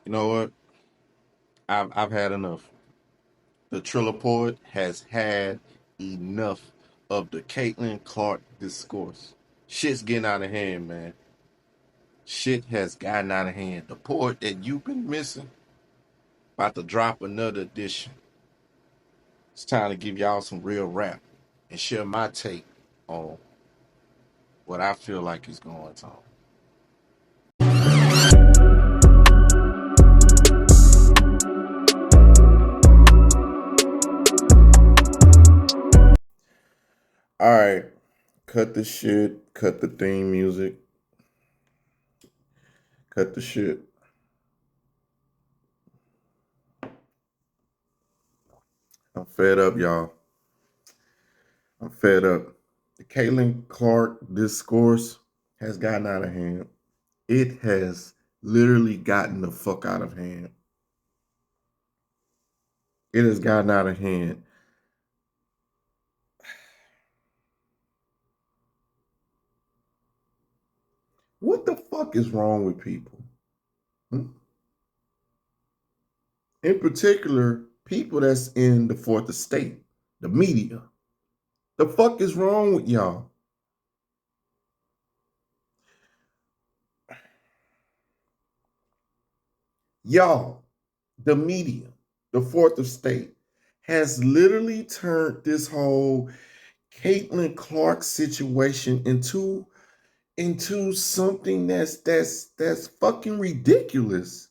You know what? I've had enough. The Trilla Poet has had enough of the Caitlin Clark discourse. Shit's getting out of hand, man. Shit has gotten out of hand. The poet that you've been missing about to drop another edition. It's time to give y'all some real rap and share my take on what I feel like is going on. All right, cut the shit, cut the theme music, cut the shit. I'm fed up, y'all. I'm fed up. The Caitlin Clark discourse has gotten out of hand. It has literally gotten the fuck out of hand. It has gotten out of hand. What the fuck is wrong with people? Hmm? In particular, people that's in the fourth estate, the media. The fuck is wrong with y'all? Y'all, the media, the fourth estate, has literally turned this whole Caitlin Clark situation into something that's fucking ridiculous.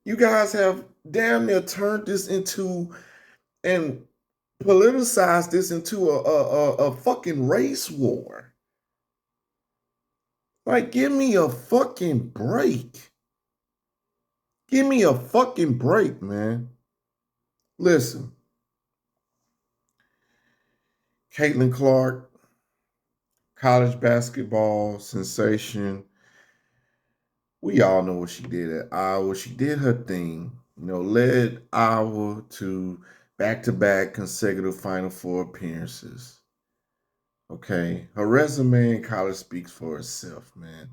You guys have damn near turned this into and politicized this into a fucking race war. Like, give me a fucking break. Give me a fucking break, man. Listen, Caitlin Clark, college basketball sensation. We all know what she did at Iowa. She did her thing, led Iowa to back-to-back consecutive Final Four appearances. Okay, her resume in college speaks for itself, man.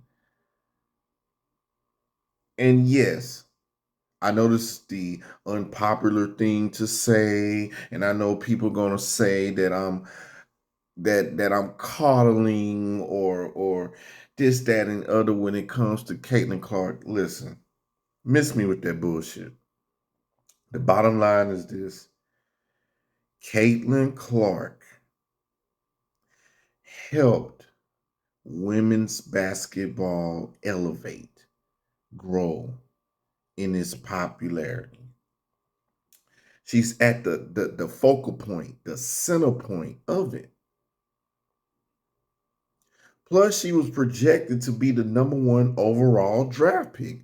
And yes, I know this is the unpopular thing to say, and I know people gonna say that I'm coddling or this, that, and other when it comes to Caitlin Clark. Listen, miss me with that bullshit. The bottom line is this: Caitlin Clark helped women's basketball elevate, grow in its popularity. She's at the focal point, the center point of it. Plus, she was projected to be the number one overall draft pick,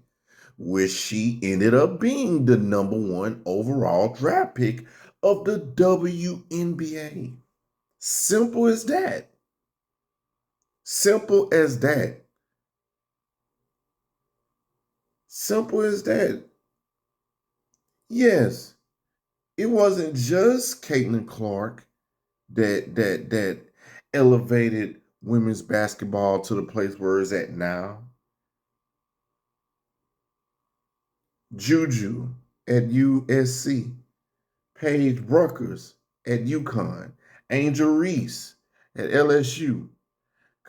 which she ended up being the number one overall draft pick of the WNBA. Simple as that. Simple as that. Simple as that. Yes, it wasn't just Caitlin Clark that elevated women's basketball to the place where it's at now. Juju at USC, Paige Bruckers at UConn, Angel Reese at LSU,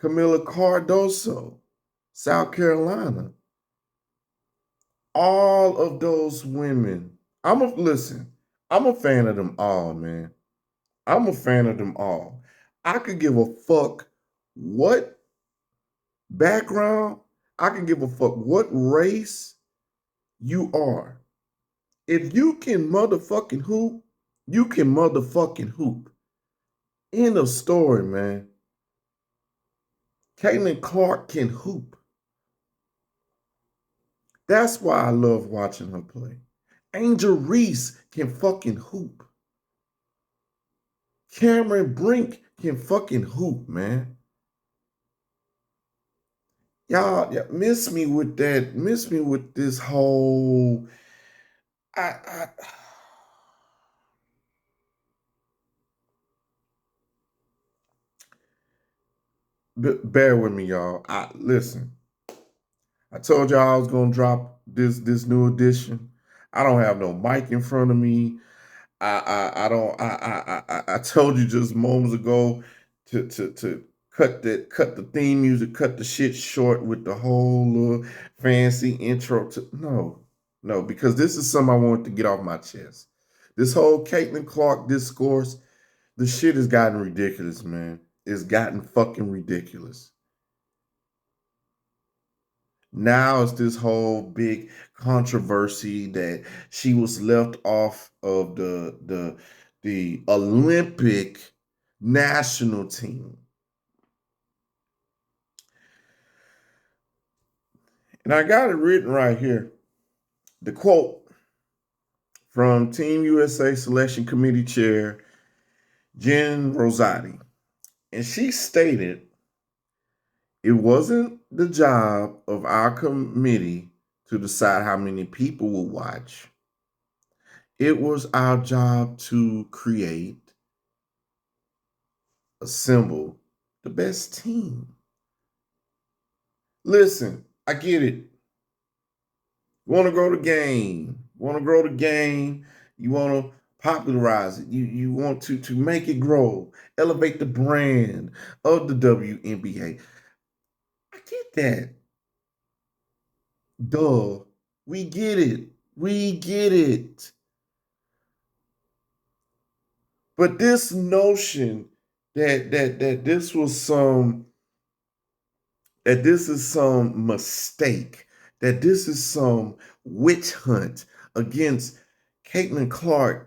Camila Cardoso, South Carolina. All of those women. Listen. I'm a fan of them all, man. I'm a fan of them all. I could give a fuck what background, I can give a fuck what race you are. If you can motherfucking hoop, you can motherfucking hoop. End of story, man. Caitlin Clark can hoop. That's why I love watching her play. Angel Reese can fucking hoop. Cameron Brink can fucking hoop, man. Y'all miss me with that. Miss me with this whole. I bear with me, y'all. Listen. I told y'all I was gonna drop this new edition. I don't have no mic in front of me. I don't I told you just moments ago to cut the theme music, cut the shit short with the whole fancy intro to no, because this is something I wanted to get off my chest. This whole Caitlin Clark discourse, the shit has gotten ridiculous, man. It's gotten fucking ridiculous. Now it's this whole big controversy that she was left off of the Olympic national team. And I got it written right here. The quote from Team USA Selection Committee Chair Jen Rosati. And she stated, "It wasn't the job of our committee to decide how many people will watch. It was our job to create, assemble the best team." Listen, I get it. You want to grow the game. You want to grow the game. You want to popularize it. You want to make it grow, elevate the brand of the WNBA. I get that. Duh. We get it. We get it. But this notion that this was some that this is some mistake, that this is some witch hunt against Caitlin Clark.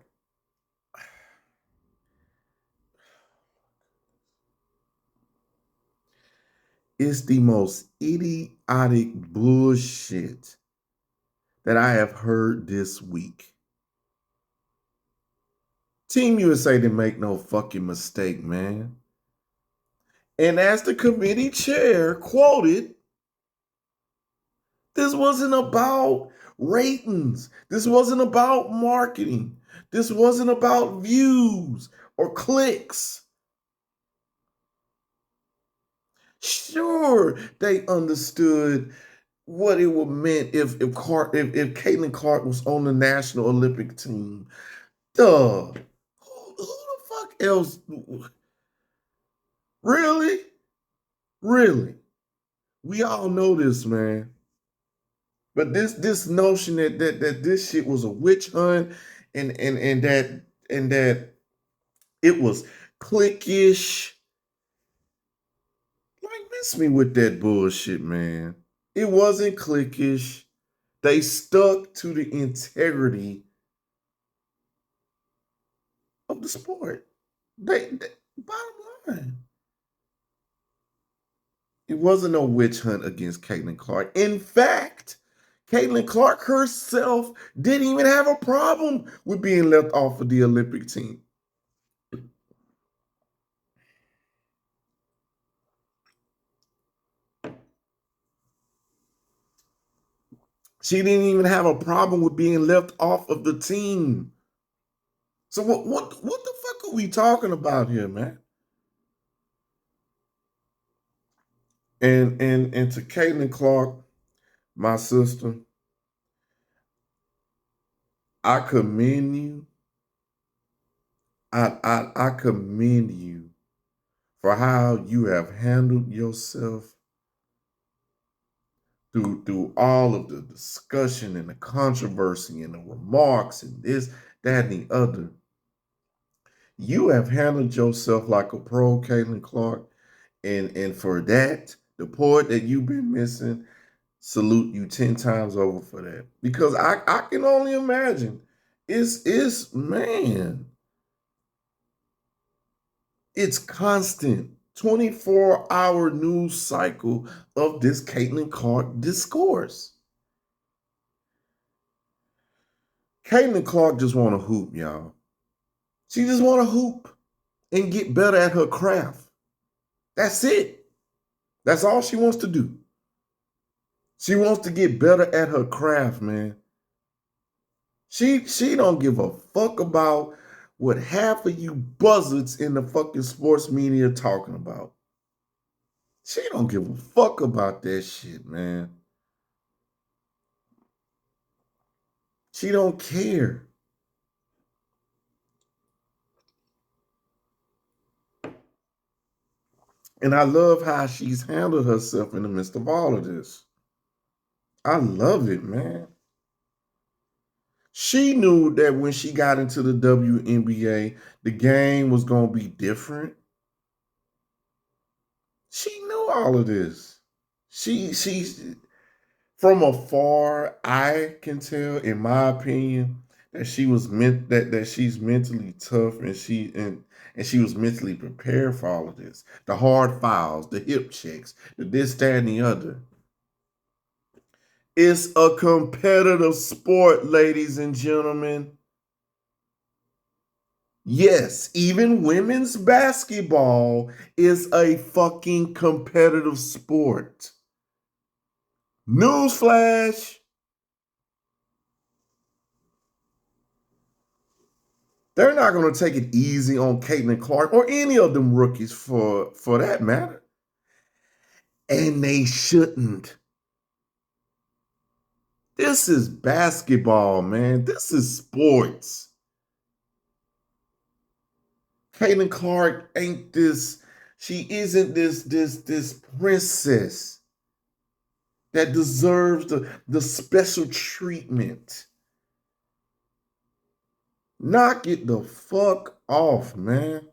Is the most idiotic bullshit that I have heard this week. Team USA didn't make no fucking mistake, man. And as the committee chair quoted, this wasn't about ratings. This wasn't about marketing. This wasn't about views or clicks. Sure, they understood what it would meant if Caitlin Clark was on the National Olympic team. Duh. Who the fuck else? Really? Really? We all know this, man. But this notion that this shit was a witch hunt and that it was cliquish. Like, miss me with that bullshit, man. It wasn't cliquish. They stuck to the integrity of the sport. They bottom line. It wasn't no witch hunt against Caitlin Clark. In fact, Caitlin Clark herself didn't even have a problem with being left off of the Olympic team. She didn't even have a problem with being left off of the team. So what the fuck are we talking about here, man? And to Caitlin Clark, my sister, I commend you. I commend you for how you have handled yourself through all of the discussion and the controversy and the remarks and this, that, and the other. You have handled yourself like a pro, Caitlin Clark. And for that, the poet that you've been missing, salute you 10 times over for that. Because I can only imagine. It's man. It's constant 24-hour news cycle of this Caitlin Clark discourse. Caitlin Clark just want to hoop, y'all. She just want to hoop and get better at her craft. That's it. That's all she wants to do. She wants to get better at her craft, man. She don't give a fuck about what half of you buzzards in the fucking sports media talking about. She don't give a fuck about that shit, man. She don't care. And I love how she's handled herself in the midst of all of this. I love it, man. She knew that when she got into the WNBA, the game was going to be different. She knew all of this. She from afar, I can tell, in my opinion, that she was meant that she's mentally tough and she was mentally prepared for all of this. The hard fouls, the hip checks, the this, that, and the other. It's a competitive sport, ladies and gentlemen. Yes, even women's basketball is a fucking competitive sport. Newsflash. They're not going to take it easy on Caitlin Clark or any of them rookies for that matter. And they shouldn't. This is basketball, man. This is sports. Caitlin Clark ain't this, she isn't this princess that deserves the special treatment. Knock it the fuck off, man.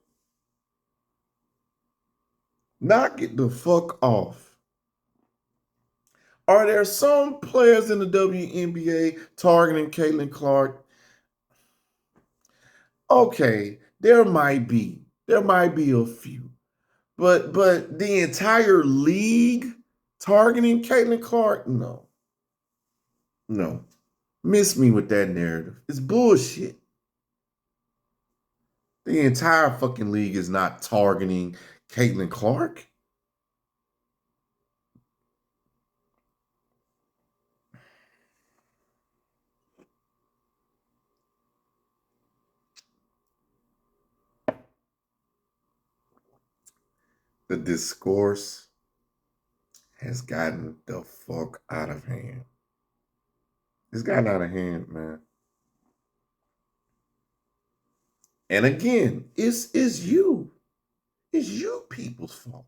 Knock it the fuck off. Are there some players in the WNBA targeting Caitlin Clark? Okay, there might be. There might be a few. But the entire league targeting Caitlin Clark? No. No. Miss me with that narrative. It's bullshit. The entire fucking league is not targeting Caitlin Clark. The discourse has gotten the fuck out of hand. It's gotten out of hand, man. And again, it's you. It's you people's fault.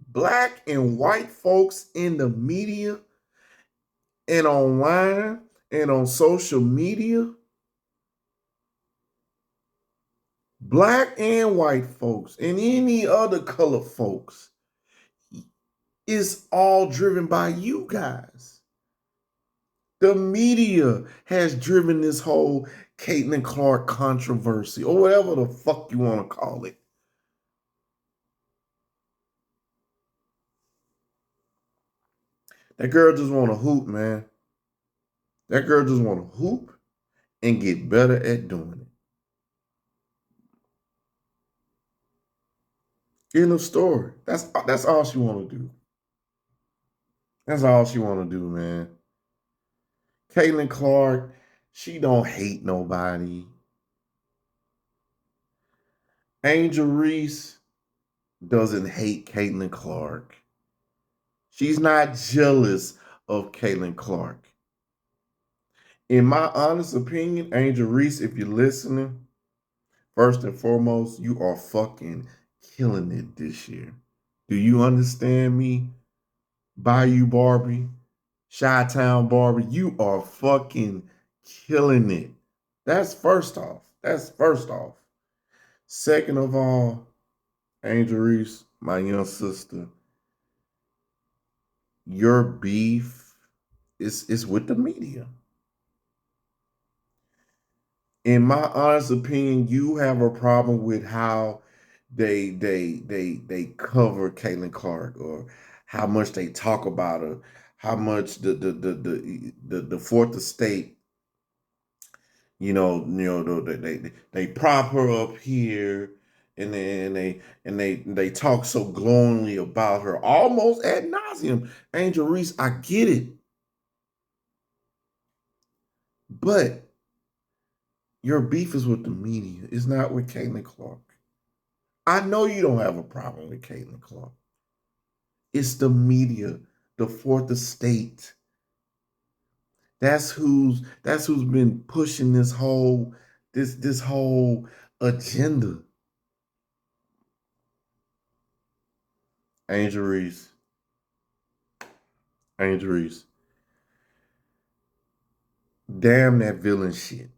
Black and white folks in the media and online and on social media, black and white folks and any other colored folks, is all driven by you guys. The media has driven this whole Caitlin Clark controversy or whatever the fuck you want to call it. That girl just want to hoop, man. That girl just want to hoop and get better at doing it. End of story. That's all she want to do. That's all she want to do, man. Caitlin Clark, she don't hate nobody. Angel Reese doesn't hate Caitlin Clark. She's not jealous of Caitlin Clark. In my honest opinion, Angel Reese, if you're listening, first and foremost, you are fucking killing it this year. Do you understand me? Bayou Barbie, Chi-Town Barbie, you are fucking killing it. That's first off. That's first off. Second of all, Angel Reese, my young sister, your beef is with the media. In my honest opinion, you have a problem with how they cover Caitlin Clark or how much they talk about her, how much the fourth estate, they prop her up here and they talk so glowingly about her, almost ad nauseum. Angel Reese, I get it. But your beef is with the media. It's not with Caitlin Clark. I know you don't have a problem with Caitlin Clark. It's the media, the fourth estate. That's who's been pushing this whole agenda. Angel Reese. Angel Reese. Damn that villain shit.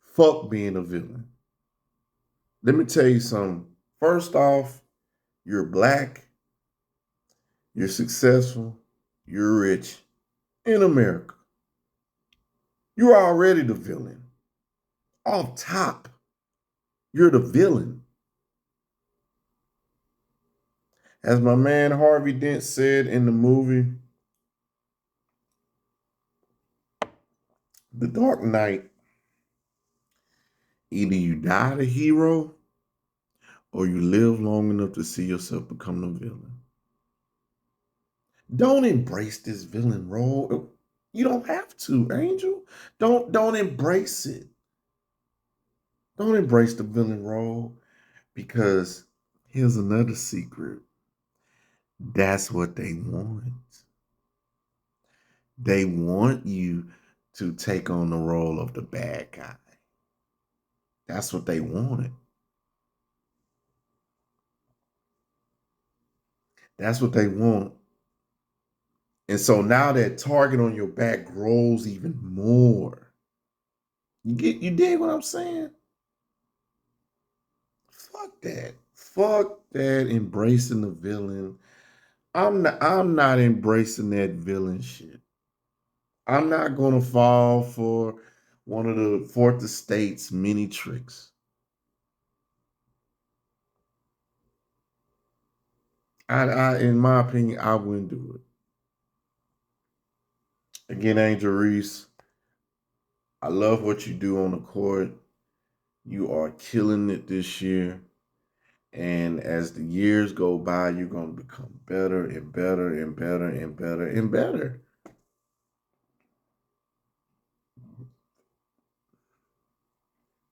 Fuck being a villain. Let me tell you something. First off, you're black, you're successful, you're rich in America. You're already the villain. Off top, you're the villain. As my man Harvey Dent said in the movie The Dark Knight, either you die the hero or you live long enough to see yourself become the villain. Don't embrace this villain role. You don't have to, Angel. Don't embrace it. Don't embrace the villain role because here's another secret. That's what they want. They want you to take on the role of the bad guy. That's what they want. That's what they want. And so now that target on your back grows even more. You dig what I'm saying? Fuck that. Fuck that embracing the villain. I'm not embracing that villain shit. I'm not gonna fall for one of the Fourth Estate's many tricks. In my opinion, I wouldn't do it. Again, Angel Reese, I love what you do on the court. You are killing it this year. And as the years go by, you're going to become better and better and better and better and better.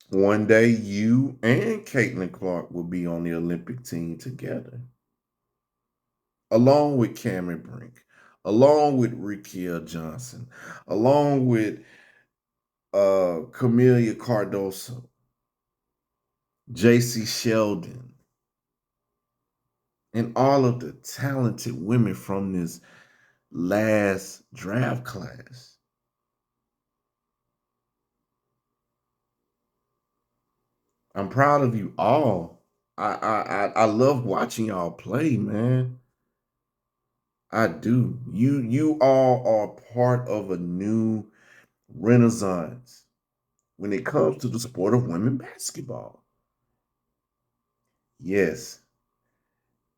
One day, you and Caitlin Clark will be on the Olympic team together, along with Cameron Brink, along with Rikia Johnson, along with Camelia Cardoso, JC Sheldon, and all of the talented women from this last draft class. I'm proud of you all. I love watching y'all play, man. I do. You all are part of a new renaissance when it comes to the sport of women basketball. Yes,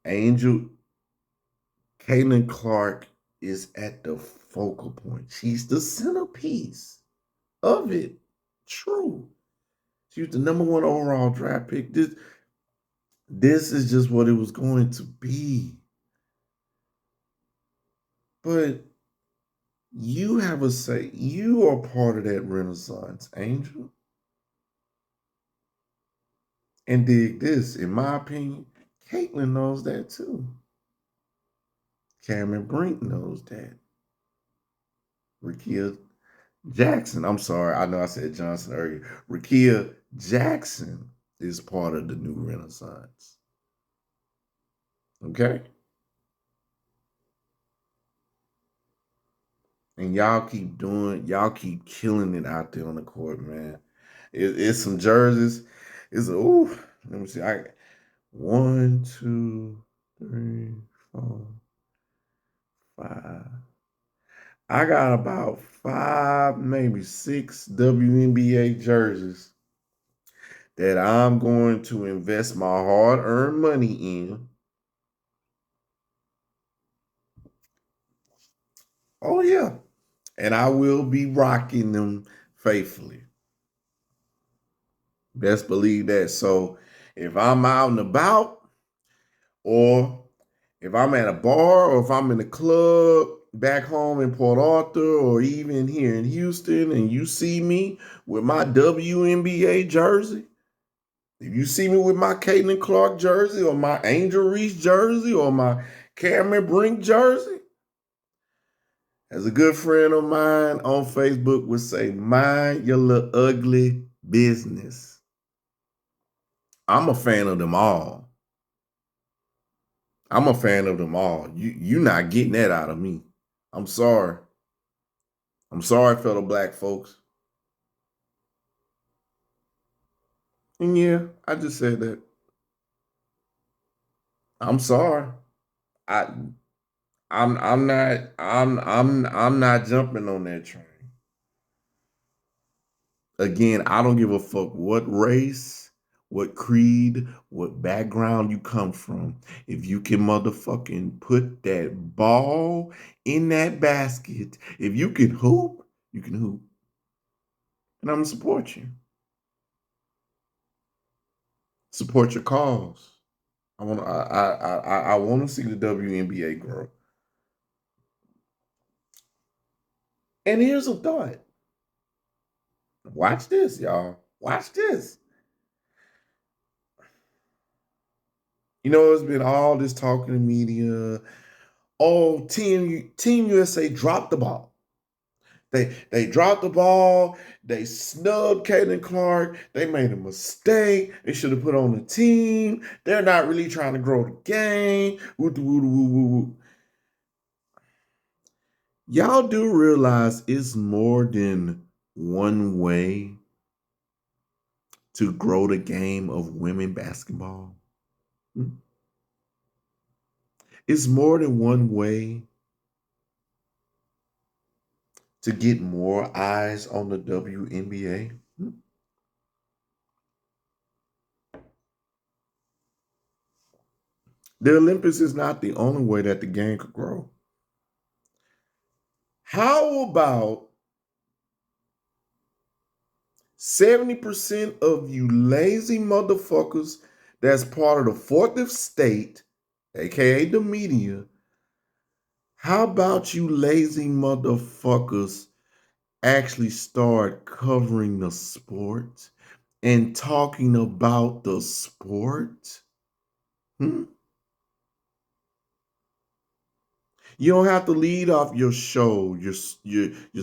Angel Caitlin Clark is at the focal point. She's the centerpiece of it. True. She was the number one overall draft pick. This is just what it was going to be. But you have a say. You are part of that renaissance, Angel. And dig this, in my opinion, Caitlin knows that too. Cameron Brink knows that. Rikia Jackson, I'm sorry, I know I said Johnson earlier. Rikia Jackson is part of the new renaissance. Okay? And y'all keep killing it out there on the court, man. It's some jerseys. Let me see. I 1, 2, 3, 4, 5. I got about 5, maybe 6 WNBA jerseys that I'm going to invest my hard-earned money in. Oh yeah. And I will be rocking them faithfully. Best believe that. So if I'm out and about, or if I'm at a bar, or if I'm in a club back home in Port Arthur, or even here in Houston, and you see me with my WNBA jersey, if you see me with my Caitlin Clark jersey, or my Angel Reese jersey, or my Cameron Brink jersey, As a good friend of mine on Facebook would say, mind your little ugly business. I'm a fan of them all. I'm a fan of them all. You not getting that out of me. I'm sorry. I'm sorry, fellow black folks. And yeah, I just said that. I'm sorry. I I'm not jumping on that train. Again, I don't give a fuck what race, what creed, what background you come from. If you can motherfucking put that ball in that basket, if you can hoop, you can hoop. And I'm gonna support you. Support your cause. I want to see the WNBA grow. And here's a thought. Watch this, y'all. Watch this. You know, there's been all this talk in the media. Oh, Team USA dropped the ball. They dropped the ball. They snubbed Caitlin Clark. They made a mistake. They should have put on the team. They're not really trying to grow the game. Woo, woo, woo, woo, woo. Y'all do realize it's more than one way to grow the game of women basketball? It's more than one way to get more eyes on the WNBA. The Olympics is not the only way that the game could grow. How about 70% of you lazy motherfuckers that's part of the fourth estate, aka the media? How about you lazy motherfuckers actually start covering the sport and talking about the sport? Hmm? You don't have to lead off your show, your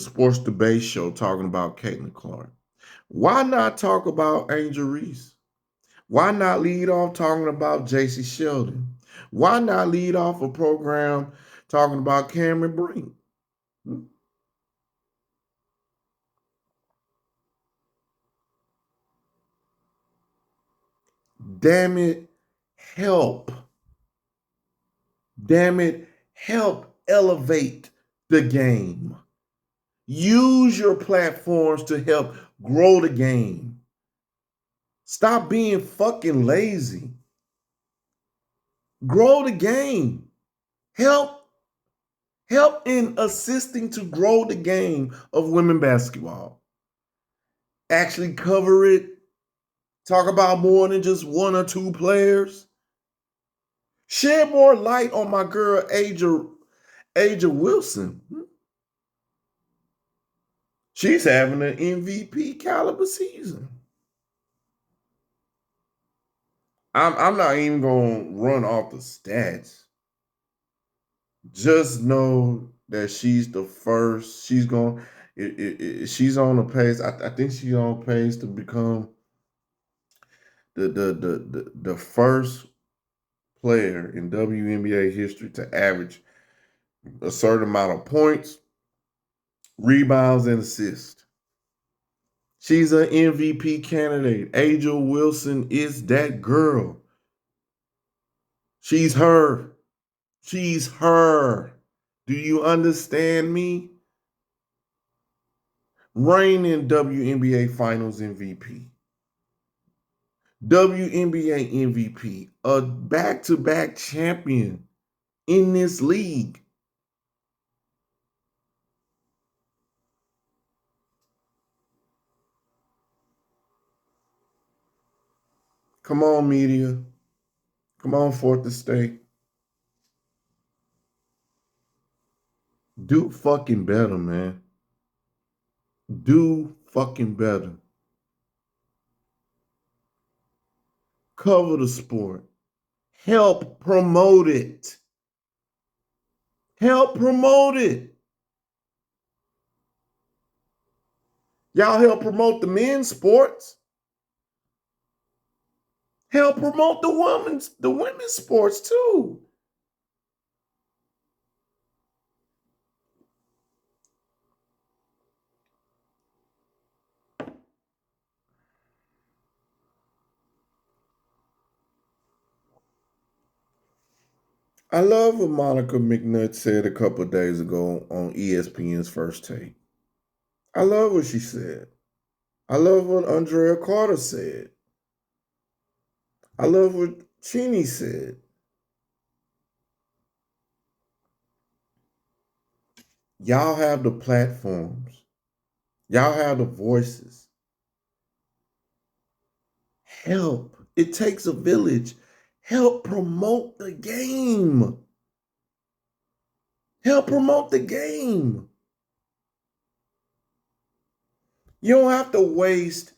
sports debate show, talking about Caitlin Clark. Why not talk about Angel Reese? Why not lead off talking about JC Sheldon? Why not lead off a program talking about Cameron Brink? Hmm? Damn it, help. Damn it, help elevate the game. Use your platforms to help grow the game. Stop being fucking lazy. Grow the game. Help in assisting to grow the game of women basketball. Actually cover it. Talk about more than just one or two players. Shed more light on my girl Aja Wilson. She's having an MVP caliber season. I'm not even gonna run off the stats. Just know that she's the first. She's on the pace. I think she's on pace to become the first player in WNBA history to average a certain amount of points, rebounds, and assists. She's an MVP candidate. Angel Wilson is that girl. She's her. She's her. Do you understand me? Reigning WNBA Finals MVP. WNBA MVP. A back-to-back champion in this league. Come on, media. Come on, Fourth Estate. Do fucking better, man. Do fucking better. Cover the sport. Help promote it. Help promote it. Y'all help promote the men's sports. Help promote the women's sports too. I love what Monica McNutt said a couple of days ago on ESPN's First Take. I love what she said. I love what Andrea Carter said. I love what Cheney said. Y'all have the platforms. Y'all have the voices. Help. It takes a village. Help promote the game. Help promote the game. You don't have to waste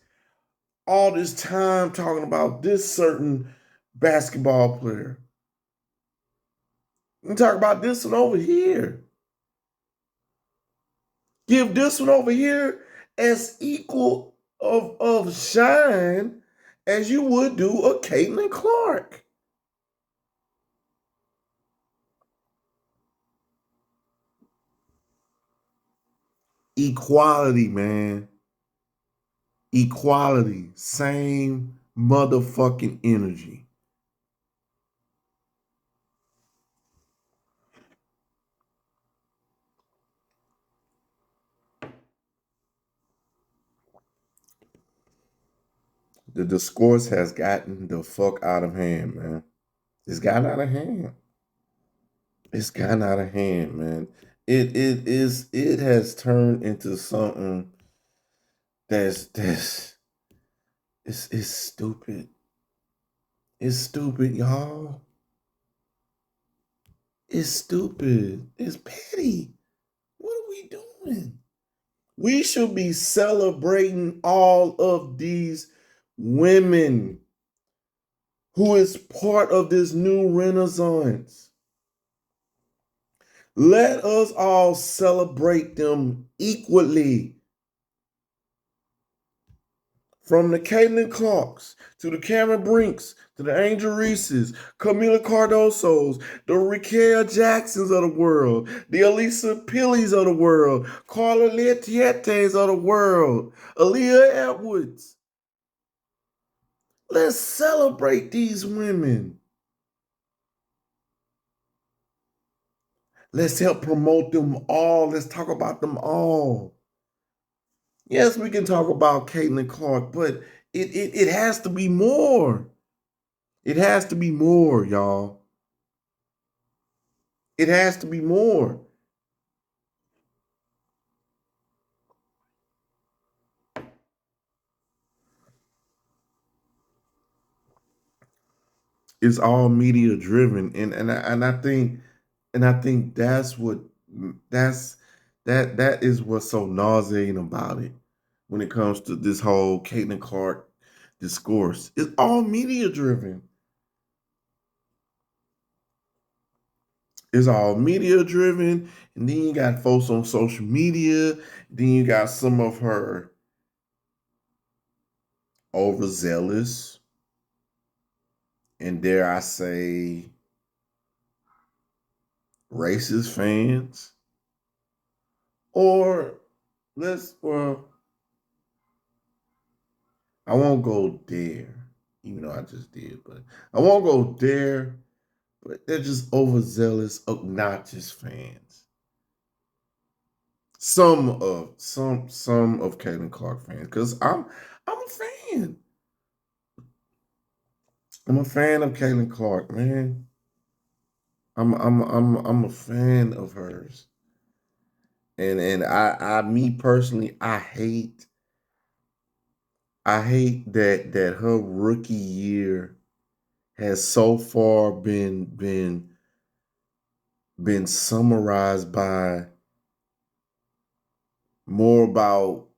all this time talking about this certain basketball player. You can talk about this one over here. Give this one over here as equal of shine as you would do a Caitlin Clark. Equality, man. Equality. Same motherfucking energy. The discourse has gotten the fuck out of hand, man. It's gotten out of hand. It's gotten out of hand, man. It has turned into something that's it's stupid. It's stupid, y'all. It's stupid. It's petty. What are we doing? We should be celebrating all of these women who is part of this new renaissance. Let us all celebrate them equally. From the Caitlin Clarks to the Cameron Brinks to the Angel Reeses, Camila Cardosos, the Raquel Jacksons of the world, the Elisa Pillies of the world, Carla Letietes of the world, Aaliyah Edwards. Let's celebrate these women. Let's help promote them all. Let's talk about them all. Yes, we can talk about Caitlin Clark, but it has to be more. It has to be more, y'all. It has to be more. It's all media driven, and I think that's that is what's so nauseating about it when it comes to this whole Caitlin Clark discourse. It's all media driven. It's all media driven, and then you got folks on social media. Then you got some of her overzealous and dare I say racist fans, or well, I won't go there, even though I just did, but I won't go there. But they're just overzealous, obnoxious fans. Some of Caitlin Clark fans, because I'm a fan. I'm a fan of Caitlin Clark, man. I'm a fan of hers, and me personally, I hate that her rookie year has so far been summarized by more about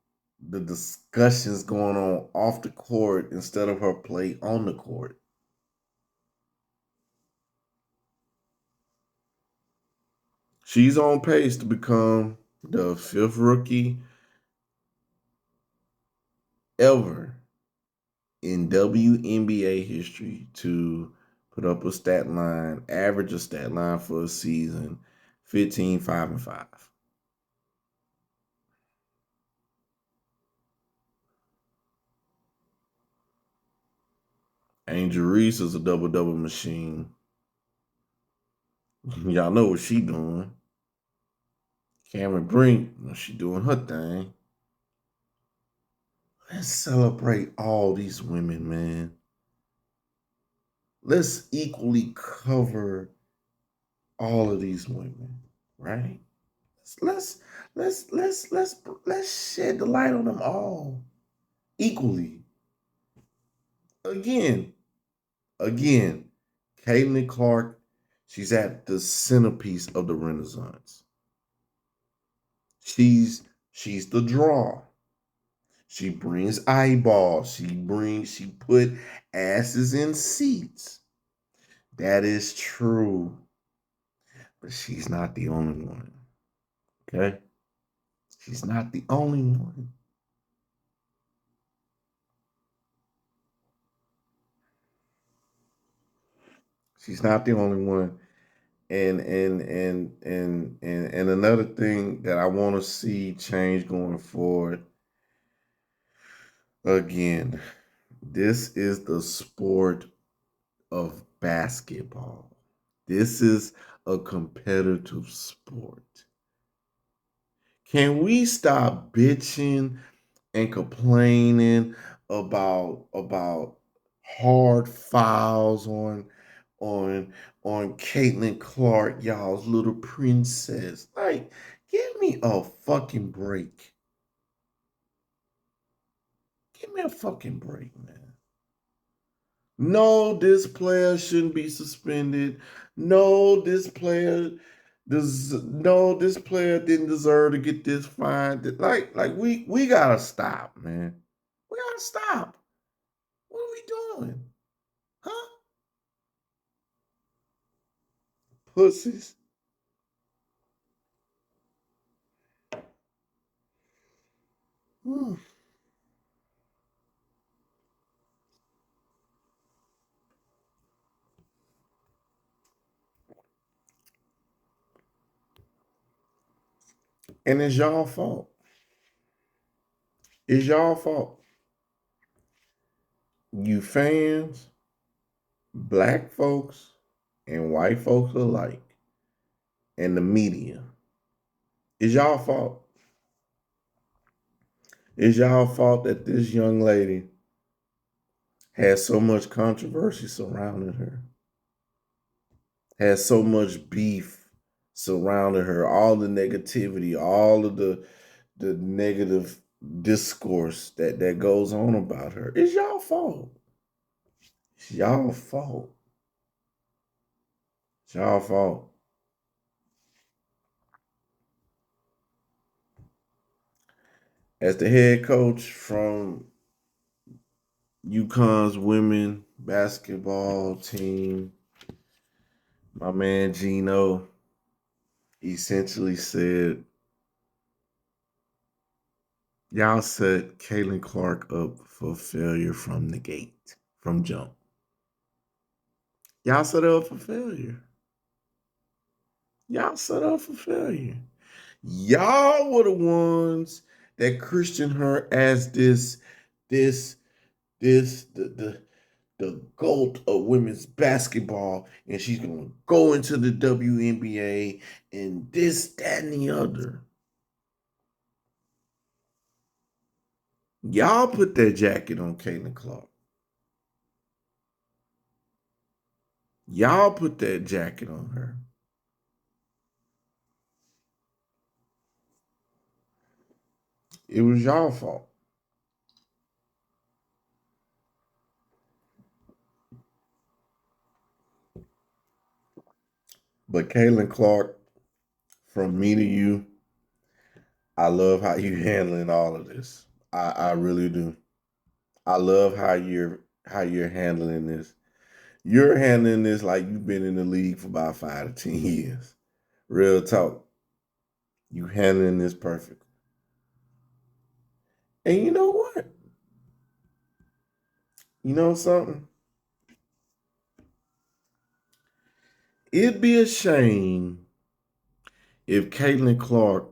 the discussions going on off the court instead of her play on the court. She's on pace to become the fifth rookie ever in WNBA history to put up a stat line, average a stat line for a season, 15, 5, and 5. Angel Reese is a double-double machine. Y'all know what she doing. Cameron Brink, she doing her thing. Let's celebrate all these women, man. Let's equally cover all of these women, right? Let's let's shed the light on them all equally. Again, again, Caitlin Clark, she's at the centerpiece of the Renaissance. She's the draw. She brings eyeballs. She put asses in seats. That is true. But she's not the only one. Okay? She's not the only one. She's not the only one. And another thing that I want to see change going forward, again, this is the sport of basketball. This is a competitive sport. Can we stop bitching and complaining about hard fouls on on Caitlin Clark, y'all's little princess? Like, give me a fucking break. Give me a fucking break, man. No, this player shouldn't be suspended. No, this player didn't deserve to get this fine. Like we gotta stop, man. We gotta stop. What are we doing? Huh? Pussies. Hmm. And it's y'all fault. It's y'all fault. You fans, black folks, and white folks alike, and the media. It's y'all fault. It's y'all fault that this young lady has so much controversy surrounding her, has so much beef surrounding her, all the negativity, all of the negative discourse that goes on about her. It's y'all fault. It's y'all fault. It's y'all fault. As the head coach from UConn's women basketball team, my man Gino essentially said, y'all set Caitlin Clark up for failure from the gate, from jump. Y'all set her up for failure. Y'all set her up for failure. Y'all were the ones that christened her as this, this, the GOAT of women's basketball, and she's gonna go into the WNBA and this, that, and the other. Y'all put that jacket on Caitlin Clark. Y'all put that jacket on her. It was y'all fault. But Caitlin Clark, from me to you, I love how you handling all of this. I really do. I love how you're handling this. You're handling this like you've been in the league for about 5 to 10 years. Real talk. You handling this perfect. And you know what? You know something? It'd be a shame if Caitlin Clark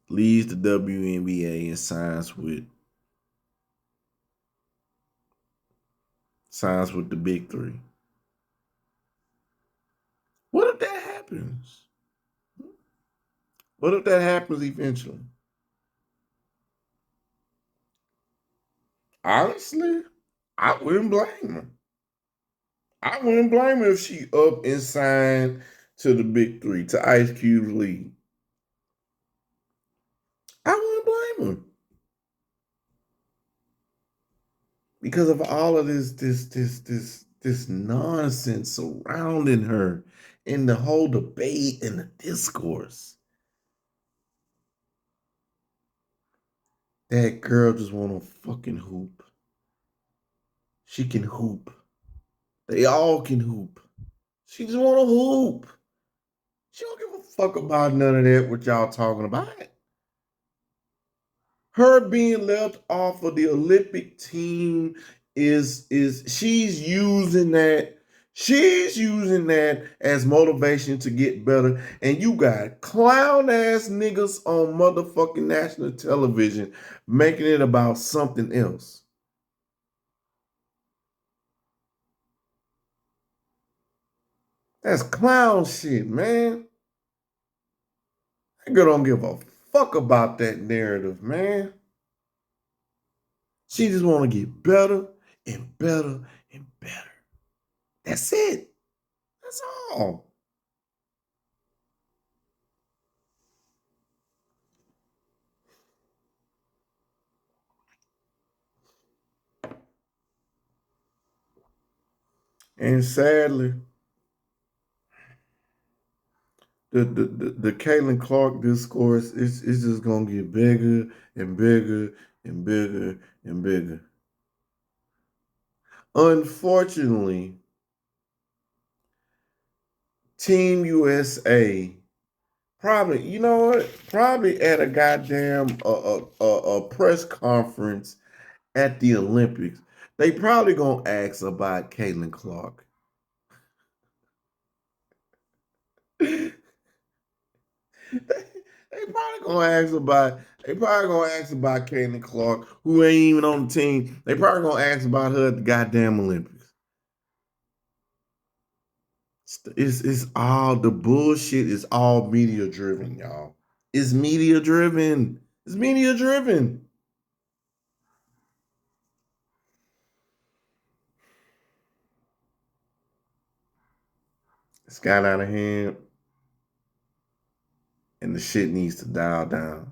leaves the WNBA and signs with the big three. What if that happens? What if that happens eventually? Honestly, I wouldn't blame her. I wouldn't blame her if she up and signed to the big three, to Ice Cube's league. I wouldn't blame her. Because of all of this nonsense surrounding her in the whole debate and the discourse. That girl just wanna fucking hoop. She can hoop. They all can hoop. She just wanna hoop. She don't give a fuck about none of that what y'all talking about. Her being left off of the Olympic team is she's using that as motivation to get better. And you got clown ass niggas on motherfucking national television making it about something else. That's clown shit, man. That girl don't give a fuck about that narrative, man. She just want to get better and better and better. That's it. That's all. And sadly, the Caitlin Clark discourse is just gonna get bigger and bigger and bigger and bigger. Unfortunately, Team USA probably, you know what? Probably at a goddamn a press conference at the Olympics, they probably gonna ask about Caitlin Clark. They probably gonna ask about Caitlin Clark, who ain't even on the team. They probably gonna ask about her at the goddamn Olympics. It's all the bullshit is all media driven, y'all. It's media driven. It's media driven. It's got out of hand, and the shit needs to dial down.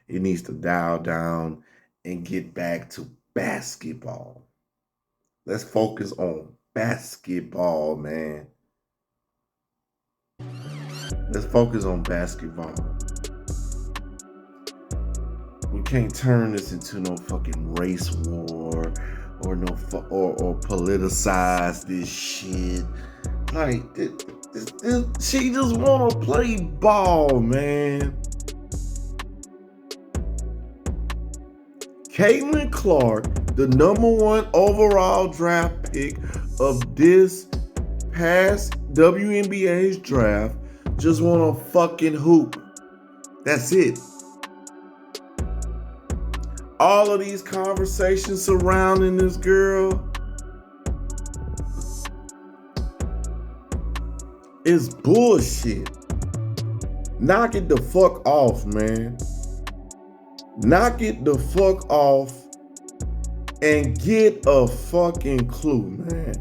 It needs to dial down and get back to basketball. Let's focus on basketball, man. Let's focus on basketball. We can't turn this into no fucking race war or or politicize this shit. Like she just want to play ball, man. Caitlin Clark, the #1 overall draft pick of this past WNBA's draft, just want to fucking hoop. That's it. All of these conversations surrounding this girl is bullshit. Knock it the fuck off, man. Knock it the fuck off and get a fucking clue, man.